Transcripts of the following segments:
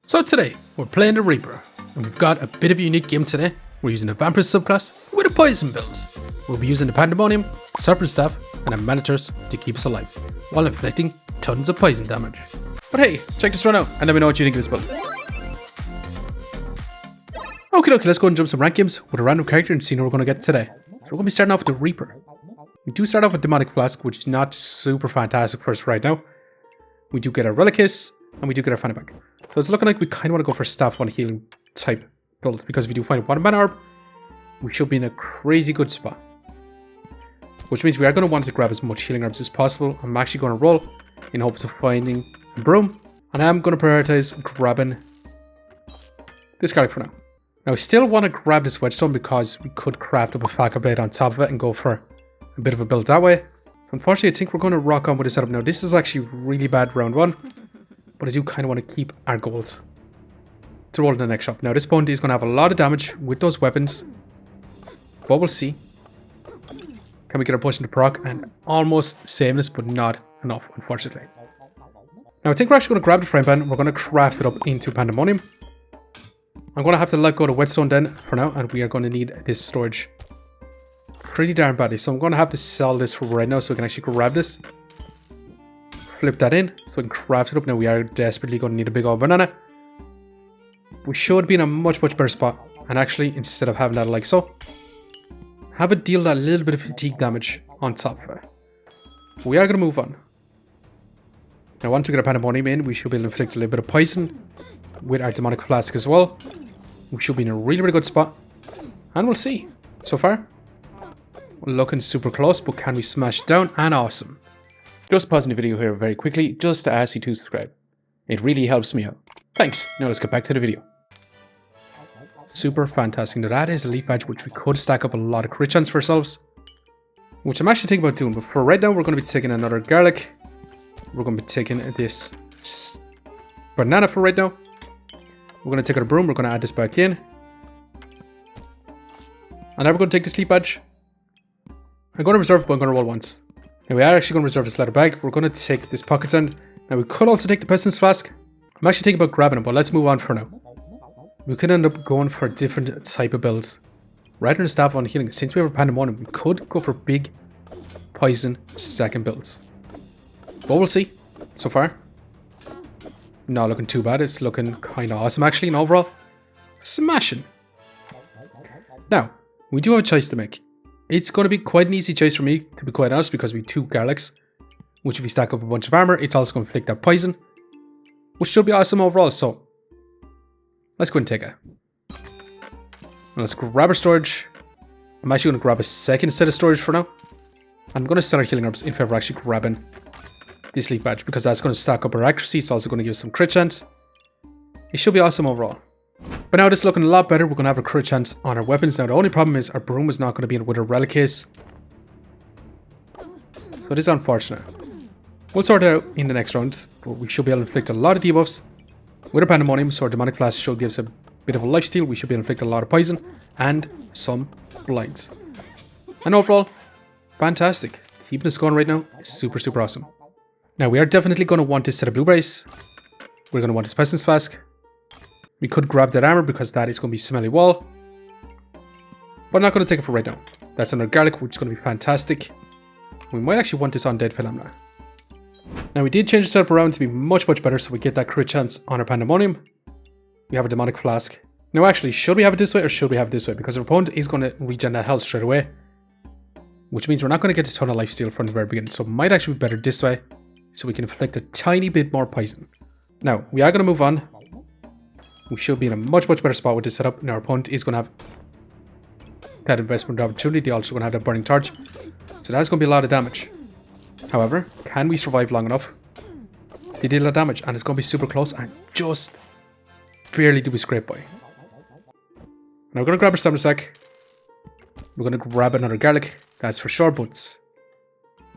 So today, we're playing the Reaper, and we've got a bit of a unique game today. We're using a Vampiress subclass with a poison build. We'll be using the Pandamonium, SERPENT STAFF, and a Manitors to keep us alive, while inflicting tons of poison damage. But hey, check this run out, and let me know what you think of this build. Okay, let's go and jump some rank games with a random character and see what we're going to get today. So we're going to be starting off with the Reaper. We do start off with Demonic Flask, which is not super fantastic for us right now. We do get a Relic Case, and we do get our Fanny Pack. So it's looking like we kind of want to go for Staff 1 healing type build, because if we do find one mana orb, we should be in a crazy good spot. Which means we are going to want to grab as much healing orbs as possible. I'm actually going to roll in hopes of finding a broom, and I am going to prioritize grabbing this garlic for now. Now I still want to grab this Wedgestone because we could craft up a Falcon Blade on top of it and go for a bit of a build that way. So unfortunately I think we're going to rock on with this setup now. This is actually really bad round 1. But I do kind of want to keep our goals to roll in the next shop. Now this opponent is going to have a lot of damage with those weapons. But we'll see. Can we get our push into proc and almost save this, but not enough, unfortunately. Now I think we're actually going to grab the frame pan. We're going to craft it up into Pandamonium. I'm going to have to let go of the Whetstone then for now, and we are going to need this storage pretty darn badly. So I'm going to have to sell this for right now so we can actually grab this. Flip that in so we can craft it up. Now we are desperately going to need a big old banana. We should be in a much better spot. And actually, instead of having that like so, have it deal that little bit of fatigue damage on top of it. We are going to move on. Now once we get our Pandamonium in, we should be able to inflict a little bit of poison with our Demonic Flask as well. We should be in a really good spot. And we'll see. So far, we're looking super close, but can we smash it down? And awesome. Just pausing the video here very quickly, just to ask you to subscribe. It really helps me out. Thanks. Now let's get back to the video. Super fantastic. Now that is a leaf badge, which we could stack up a lot of crit chance for ourselves. Which I'm actually thinking about doing, but for right now, we're going to be taking another garlic. We're going to be taking this banana for right now. We're going to take our broom, we're going to add this back in. And now we're going to take this leaf badge. I'm going to reserve it, but I'm going to roll once. Now we are actually going to reserve this leather bag. We're going to take this pocket sand. Now we could also take the Pestilence Flask. I'm actually thinking about grabbing it, but let's move on for now. We could end up going for a different type of builds. Rather than Staff on healing, since we have a Pandamonium, we could go for big poison stacking builds. But we'll see. So far, not looking too bad. It's looking kind of awesome actually, and overall, smashing. Now, we do have a choice to make. It's going to be quite an easy choice for me, to be quite honest, because we have 2 garlics, which if we stack up a bunch of armor, it's also going to inflict that poison, which should be awesome overall. So let's go and take it. And let's grab our storage. I'm actually going to grab a second set of storage for now. I'm going to sell our healing herbs in favor of actually grabbing this leaf badge, because that's going to stack up our accuracy. It's also going to give us some crit chance. It should be awesome overall. But now it's looking a lot better. We're going to have a crit chance on our weapons. Now the only problem is our broom is not going to be in with a relic case. So it is unfortunate. We'll sort it out in the next round. But we should be able to inflict a lot of debuffs with our Pandamonium. So our Demonic Flask should give us a bit of a lifesteal. We should be able to inflict a lot of poison and some blinds. And overall, fantastic. Keeping us going right now is super awesome. Now we are definitely going to want this set of blueberries. We're going to want this Pestilence Flask. We could grab that armor because that is going to be Smelly Wall. But I'm not going to take it for right now. That's another garlic, which is going to be fantastic. We might actually want this on Dead Phenomena. Now we did change the setup around to be much better, so we get that crit chance on our Pandamonium. We have a Demonic Flask. Now actually, should we have it this way or should we have it this way? Because our opponent is going to regen that health straight away. Which means we're not going to get a ton of lifesteal from the very beginning. So it might actually be better this way, so we can inflict a tiny bit more poison. Now, we are going to move on. We should be in a much better spot with this setup. Now our opponent is going to have that investment opportunity. They also going to have that burning torch. So that's going to be a lot of damage. However, can we survive long enough? They did a lot of damage and it's going to be super close, and just barely do we scrape by. Now we're going to grab our stamina sack. We're going to grab another garlic. That's for sure, but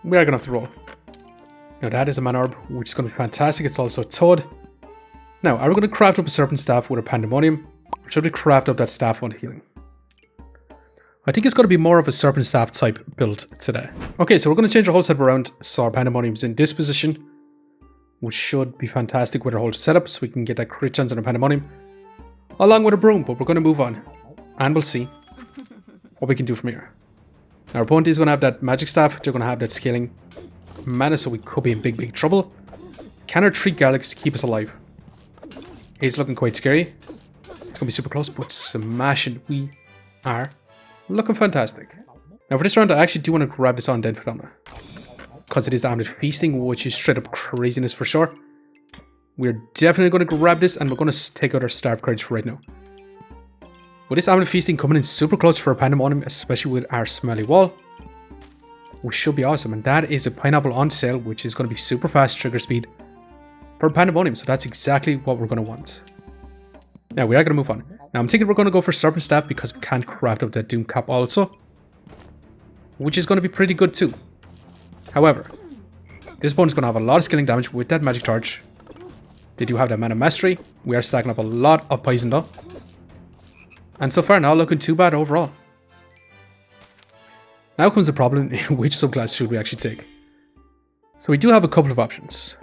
we are going to have to roll. Now that is a mana orb, which is going to be fantastic. It's also a toad. Now, are we going to craft up a Serpent Staff with a Pandamonium? Or should we craft up that Staff on healing? I think it's going to be more of a Serpent Staff type build today. Okay, so we're going to change our whole setup around. So our Pandamonium's in this position. which should be fantastic with our whole setup, so we can get that crit chance on our Pandamonium, along with a broom, but we're going to move on, and we'll see what we can do from here. Now, our opponent is going to have that magic staff, they're going to have that scaling mana, so we could be in big trouble. Can our 3 garlics keep us alive? It's looking quite scary. It's going to be super close, but smashing. We are looking fantastic. Now, for this round, I actually do want to grab this on Undead Phenomena, because it is the Amulet Feasting, which is straight up craziness for sure. We're definitely going to grab this, and we're going to take out our Starve Courage for right now. With this Amulet Feasting coming in super close for a Pandamonium, especially with our Smelly wall, which should be awesome. And that is a pineapple on sale, which is going to be super fast trigger speed for Pandamonium. So that's exactly what we're going to want. Now, we are going to move on. Now, I'm thinking we're going to go for Serpent Staff because we can't craft up that Doom Cap also, which is going to be pretty good too. However, this opponent's going to have a lot of scaling damage with that Magic Charge. They do have that Mana Mastery. We are stacking up a lot of poison though. And so far, not looking too bad overall. Now comes the problem, which subclass should we actually take? So we do have a couple of options.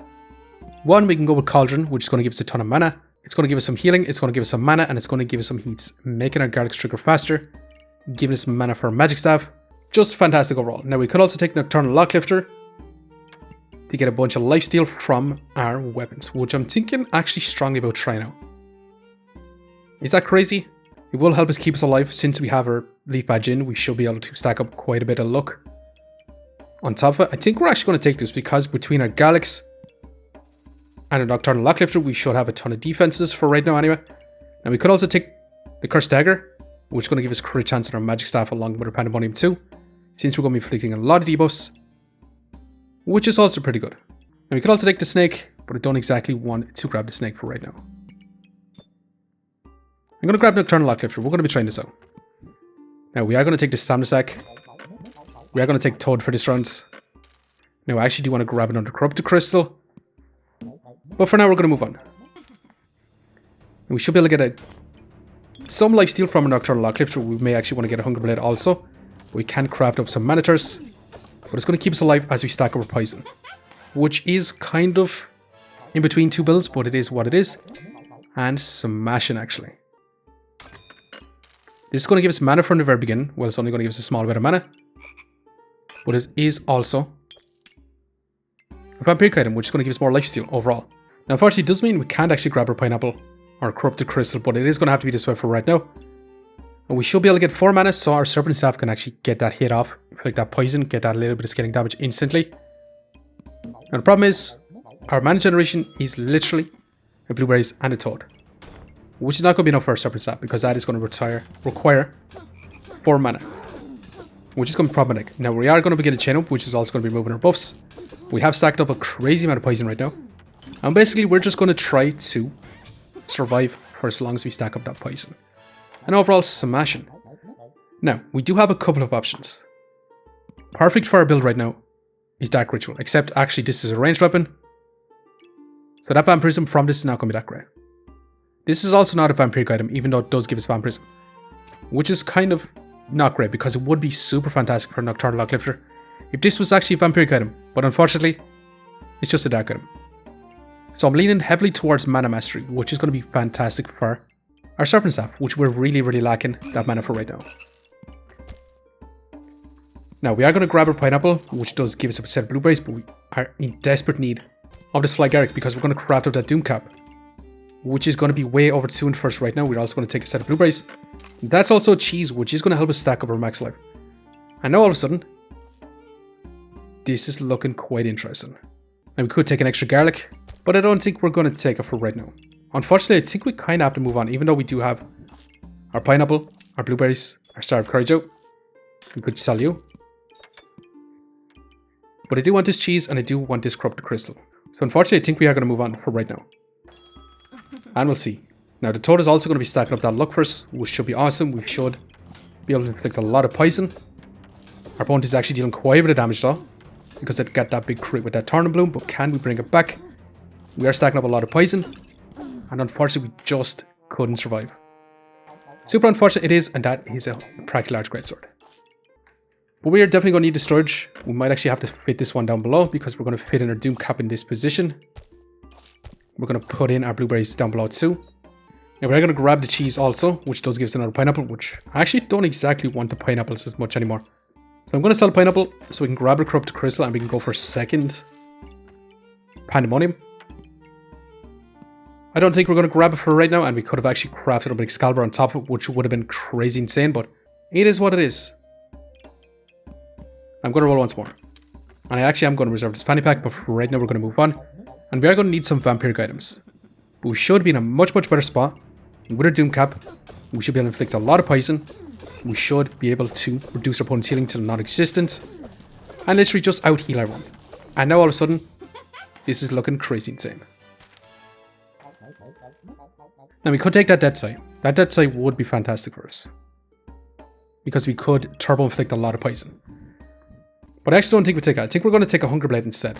One, we can go with Cauldron, which is going to give us a ton of mana. It's going to give us some healing, it's going to give us some mana, and it's going to give us some heats, making our Garlics trigger faster, giving us mana for Magic Staff. Just fantastic overall. Now we could also take Nocturnal Locklifter to get a bunch of lifesteal from our weapons, which I'm thinking actually strongly about trying out. Is that crazy? It will help us keep us alive. Since we have our Leaf Badge in, we should be able to stack up quite a bit of luck. On top of it, I think we're actually going to take this because between our Garlics and a Nocturnal Locklifter, we should have a ton of defenses for right now anyway. Now we could also take the Cursed Dagger, which is going to give us crit chance on our Magic Staff along with our Pandamonium too, since we're going to be inflicting a lot of debuffs, which is also pretty good. Now we could also take the Snake, but I don't exactly want to grab the Snake for right now. I'm going to grab Nocturnal Locklifter. We're going to be trying this out. Now, we are going to take the Stamina Sack. We are going to take Toad for this round. Now, I actually do want to grab another Corrupted Crystal. But for now, we're going to move on. And we should be able to get some lifesteal from a Nocturnal Locklifter. We may actually want to get a Hunger Blade also. We can craft up some Mana Thirst. But it's going to keep us alive as we stack up our Poison, which is kind of in between two builds, but it is what it is. And smashing, actually. This is going to give us mana from the very beginning. Well, it's only going to give us a small bit of mana. But it is also a Vampiric item, which is going to give us more lifesteal overall. Now, unfortunately, it does mean we can't actually grab our Pineapple or Corrupted Crystal, but it is going to have to be this way for right now. And we should be able to get 4 mana, so our Serpent Staff can actually get that hit off, inflict that poison, get that little bit of scaling damage instantly. Now, the problem is, our mana generation is literally a Blueberries and a Toad, which is not going to be enough for our Serpent Staff because that is going to require 4 mana, which is going to be problematic. Now, we are going to begin a chain up, which is also going to be removing our buffs. We have stacked up a crazy amount of poison right now. And basically, we're just going to try to survive for as long as we stack up that poison. And overall, smashing. Now, we do have a couple of options. Perfect for our build right now is Dark Ritual, except actually this is a ranged weapon. So that Vampirism from this is not going to be that great. This is also not a Vampiric item, even though it does give us Vampirism, which is kind of not great because it would be super fantastic for Nocturnal Locklifter if this was actually a Vampiric item, but unfortunately, it's just a Dark item. So I'm leaning heavily towards Mana Mastery, which is going to be fantastic for our Serpent Staff, which we're really, really lacking that mana for right now. Now, we are going to grab our Pineapple, which does give us a set of Blueberries, but we are in desperate need of this Fly Garrick because we're going to craft up that Doom Cap, which is going to be way overtuned for us right now. We're also going to take a set of Blueberries. That's also Cheese, which is going to help us stack up our max life. And now all of a sudden, this is looking quite interesting. Now, we could take an extra Garlic, but I don't think we're going to take it for right now. Unfortunately, I think we kind of have to move on, even though we do have our Pineapple, our Blueberries, our Star of Courage out. We could sell you. But I do want this Cheese, and I do want this Corrupted Crystal. So unfortunately, I think we are going to move on for right now. And we'll see. Now, the Toad is also going to be stacking up that luck for us, which should be awesome. We should be able to inflict a lot of poison. Our opponent is actually dealing quite a bit of damage though, because they've got that big crit with that Torn Bloom, but can we bring it back? We are stacking up a lot of poison, and unfortunately, we just couldn't survive. Super unfortunate it is, and that is a practically large greatsword. But we are definitely going to need the storage. We might actually have to fit this one down below, because we're going to fit in our Doom Cap in this position. We're going to put in our blueberries down below too. Now we're going to grab the cheese also, which does give us another pineapple, which I actually don't exactly want the pineapples as much anymore. So I'm going to sell a pineapple so we can grab a corrupted crystal and we can go for a second Pandamonium. I don't think we're going to grab it for right now, and we could have actually crafted up an Excalibur on top of it, which would have been crazy insane, but it is what it is. I'm going to roll once more. And I actually am going to reserve this fanny pack, but for right now we're going to move on. And we are going to need some vampiric items. But we should be in a much better spot. With our Doom Cap, we should be able to inflict a lot of poison. We should be able to reduce our opponent's healing to non-existent. And literally just out-heal everyone. And now all of a sudden, this is looking crazy insane. Now we could take that Dead Sight. That Dead Sight would be fantastic for us. Because we could turbo inflict a lot of poison. But I actually don't think we take that. I think we're going to take a Hunger Blade instead.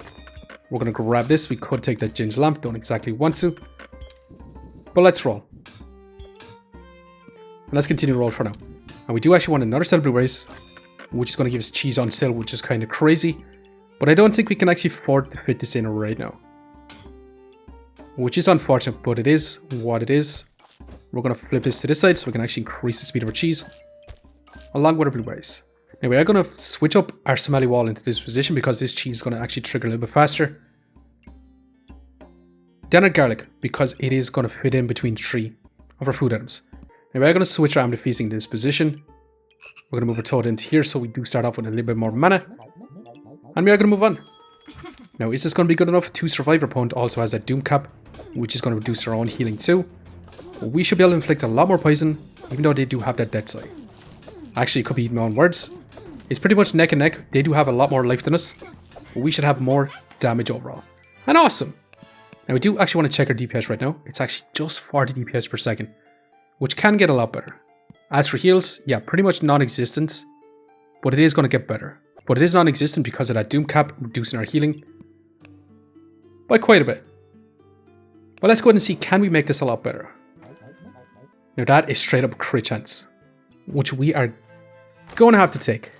We're going to grab this. We could take that Gin's Lamp. Don't exactly want to. But let's roll. And let's continue to roll for now. And we do actually want another set of blueberries, which is going to give us cheese on sale, which is kind of crazy. But I don't think we can actually afford to fit this in right now. Which is unfortunate, but it is what it is. We're going to flip this to this side so we can actually increase the speed of our cheese. Along with our blueberries. Now we are going to switch up our Smelly wall into this position because this cheese is going to actually trigger a little bit faster. Then our garlic, because it is going to fit in between 3 of our food items. Now we are going to switch our Amber Feasting to this position. We're going to move our toad into here so we do start off with a little bit more mana. And we are going to move on. Now is this going to be good enough to survive? Our opponent also has that Doom Cap, which is going to reduce our own healing too. But we should be able to inflict a lot more poison, even though they do have that Dead Sight. Actually, it could be my own words. It's pretty much neck and neck. They do have a lot more life than us, but we should have more damage overall. And awesome! Now we do actually want to check our DPS right now. It's actually just 40 DPS per second, which can get a lot better. As for heals, yeah, pretty much non-existent, but it is going to get better. But it is non-existent because of that Doom Cap reducing our healing by quite a bit. But let's go ahead and see, can we make this a lot better? Now that is straight up crit chance, which we are going to have to take.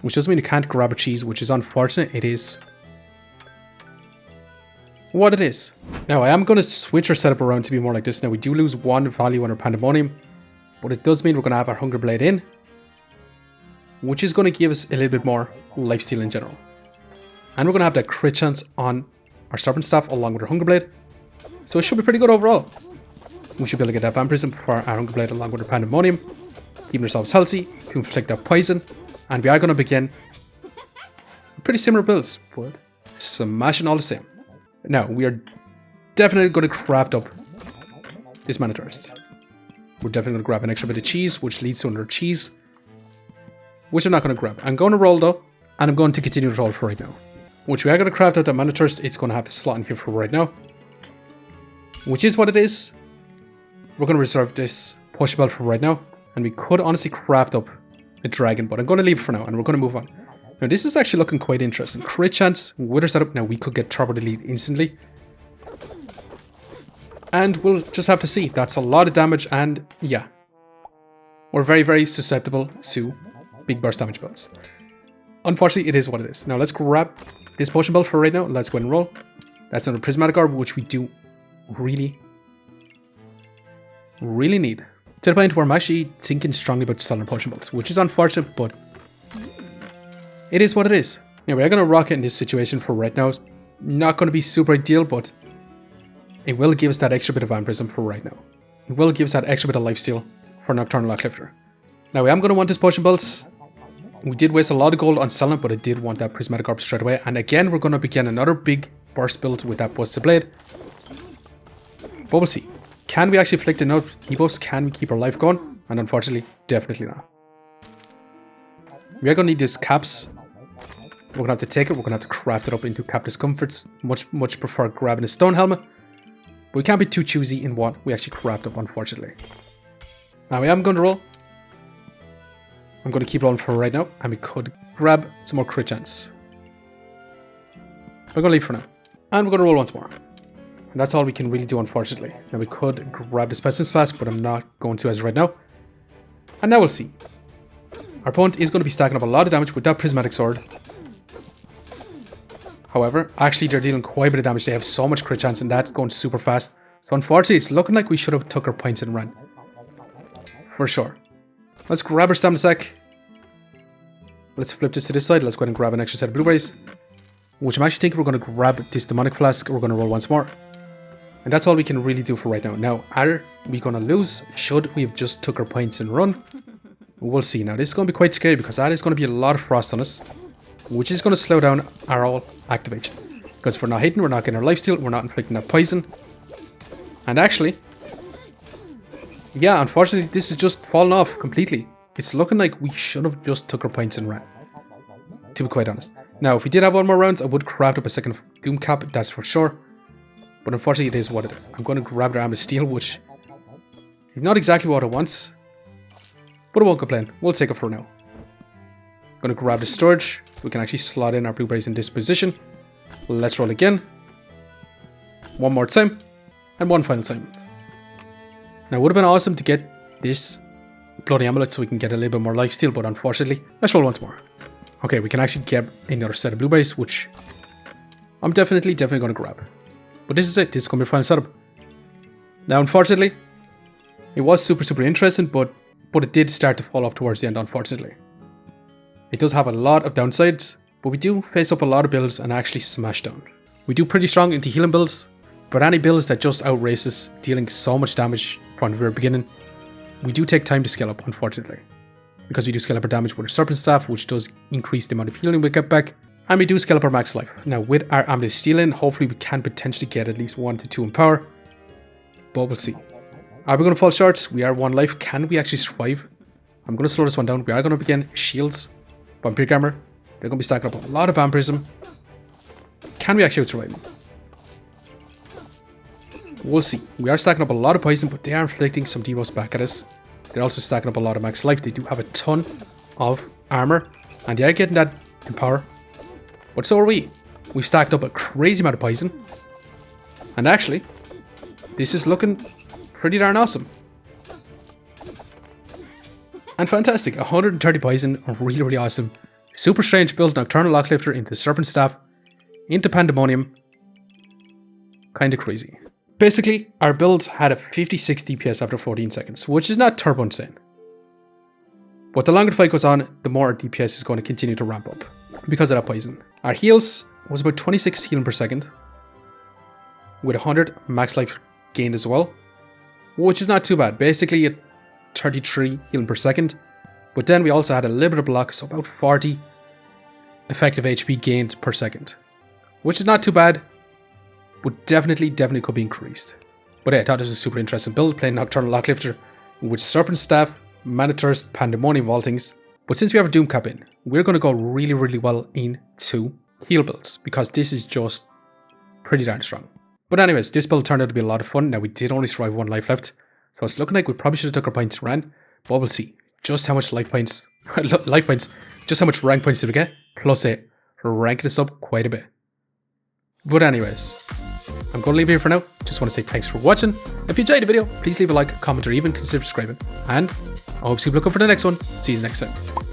Which doesn't mean you can't grab a cheese, which is unfortunate. It is what it is. Now I am going to switch our setup around to be more like this. Now we do lose 1 value on our Pandamonium, but it does mean we're going to have our Hunger Blade in, which is going to give us a little bit more lifesteal in general. And we're going to have that crit chance on our Serpent Staff along with our Hunger Blade. So it should be pretty good overall. We should be able to get that Vampirism for our Hunger Blade along with our Pandamonium, keeping ourselves healthy to inflict that poison. And we are going to begin pretty similar builds, but smashing all the same. Now, we are definitely going to craft up this Mana Thirst. We're definitely going to grab an extra bit of cheese, which leads to another cheese, which I'm not going to grab. I'm going to roll though, and I'm going to continue to roll for right now. Which we are going to craft out that Mana Thirst. It's going to have a slot in here for right now, which is what it is. We're going to reserve this Potion Belt for right now, and we could honestly craft up a dragon, but I'm going to leave it for now, and we're going to move on. Now this is actually looking quite interesting. Crit chance with our setup. Now we could get Turbo Delete instantly. And we'll just have to see. That's a lot of damage, and yeah. We're very susceptible to big burst damage builds. Unfortunately, it is what it is. Now let's grab this Potion Belt for right now. Let's go ahead and roll. That's another Prismatic Orb, which we do really need. To the point where I'm actually thinking strongly about selling Potion Bolts, which is unfortunate, but it is what it is. Now we are going to rock it in this situation for right now. It's not going to be super ideal, but it will give us that extra bit of Vampirism for right now. It will give us that extra bit of lifesteal for Nocturnal Uplifter. Now I am going to want this Potion Bolts. We did waste a lot of gold on selling it, but I did want that Prismatic Orb straight away. And again, we're going to begin another big burst build with that Busted Blade. But we'll see. Can we actually inflict enough debuffs? Can we keep our life going? And unfortunately, definitely not. We are going to need these caps. We're going to have to take it. We're going to have to craft it up into cap discomforts. Much prefer grabbing a stone helmet. But we can't be too choosy in what we actually craft up, unfortunately. Now I am going to roll. I'm going to keep rolling for right now. And we could grab some more crit chance. We're going to leave for now. And we're going to roll once more. And that's all we can really do, unfortunately. Now we could grab the Specimen Flask, but I'm not going to as of right now. And now we'll see. Our opponent is going to be stacking up a lot of damage with that Prismatic Sword. However, actually they're dealing quite a bit of damage. They have so much crit chance and that's going super fast. So unfortunately, it's looking like we should have took our points and ran. For sure. Let's grab our stamina sack. Let's flip this to this side. Let's go ahead and grab an extra set of blueberries. Which I'm actually thinking we're going to grab this demonic flask. We're going to roll once more. And that's all we can really do for right now. Now, are we going to lose? Should we have just took our points and run? We'll see. Now, this is going to be quite scary because that is going to be a lot of frost on us. Which is going to slow down our all activation. Because if we're not hitting, we're not getting our lifesteal, we're not inflicting that poison. And actually, yeah, unfortunately, this is just falling off completely. It's looking like we should have just took our points and ran. To be quite honest. Now, if we did have one more rounds, I would craft up a second Doom Cap, that's for sure. But unfortunately, it is what it is. I'm going to grab the Arm of Steel, which is not exactly what I want. But I won't complain. We'll take it for now. Going to grab the storage. We can actually slot in our blueberries in this position. Let's roll again. One more time. And one final time. Now, it would have been awesome to get this bloody amulet so we can get a little bit more lifesteal, but unfortunately, let's roll once more. Okay, we can actually get another set of blueberries, which I'm definitely going to grab. But this is it. This is going to be a final setup. Now, unfortunately, it was super interesting, but it did start to fall off towards the end, unfortunately. It does have a lot of downsides, but we do face up a lot of builds and actually smash down. We do pretty strong into healing builds, but any builds that just outrace us, dealing so much damage from the very beginning, we do take time to scale up, unfortunately. Because we do scale up our damage with our Serpent Staff, which does increase the amount of healing we get back, and we do scale up our max life. Now, with our Amulet Steel in, hopefully we can potentially get at least 1 to 2 in power, but we'll see. Are we going to fall short? We are 1 life. Can we actually survive? I'm going to slow this one down. We are going to begin shields, vampiric armor. They're going to be stacking up a lot of vampirism. Can we actually survive them? We'll see. We are stacking up a lot of poison, but they are inflicting some debuffs back at us. They're also stacking up a lot of max life. They do have a ton of armor, and they are getting that in power. But so are we. We've stacked up a crazy amount of poison. And actually, this is looking pretty darn awesome. And fantastic. 130 poison. Really awesome. Super strange build. Nocturnal Locklifter into Serpent Staff. Into Pandamonium. Kinda crazy. Basically, our build had a 56 DPS after 14 seconds, which is not turbo insane. But the longer the fight goes on, the more our DPS is going to continue to ramp up because of that poison. Our heals was about 26 healing per second, with 100 max life gained as well, which is not too bad. Basically, at 33 healing per second. But then we also had a little bit of block, so about 40 effective HP gained per second, which is not too bad. But definitely could be increased. But yeah, I thought it was a super interesting build, playing Nocturnal Locklifter with Serpent Staff, Mana Thirst, Pandemonium Vaultings. But since we have a Doom Cap in, we're going to go really well into heal builds, because this is just pretty darn strong. But anyways, this build turned out to be a lot of fun. Now, we did only survive 1 life left, so it's looking like we probably should have took our points and ran. But we'll see just how much just how much rank points did we get, plus it ranked us up quite a bit. But anyways, I'm going to leave it here for now. Just want to say thanks for watching. If you enjoyed the video, please leave a like, comment, or even consider subscribing. And I hope you look up for the next one. See you next time.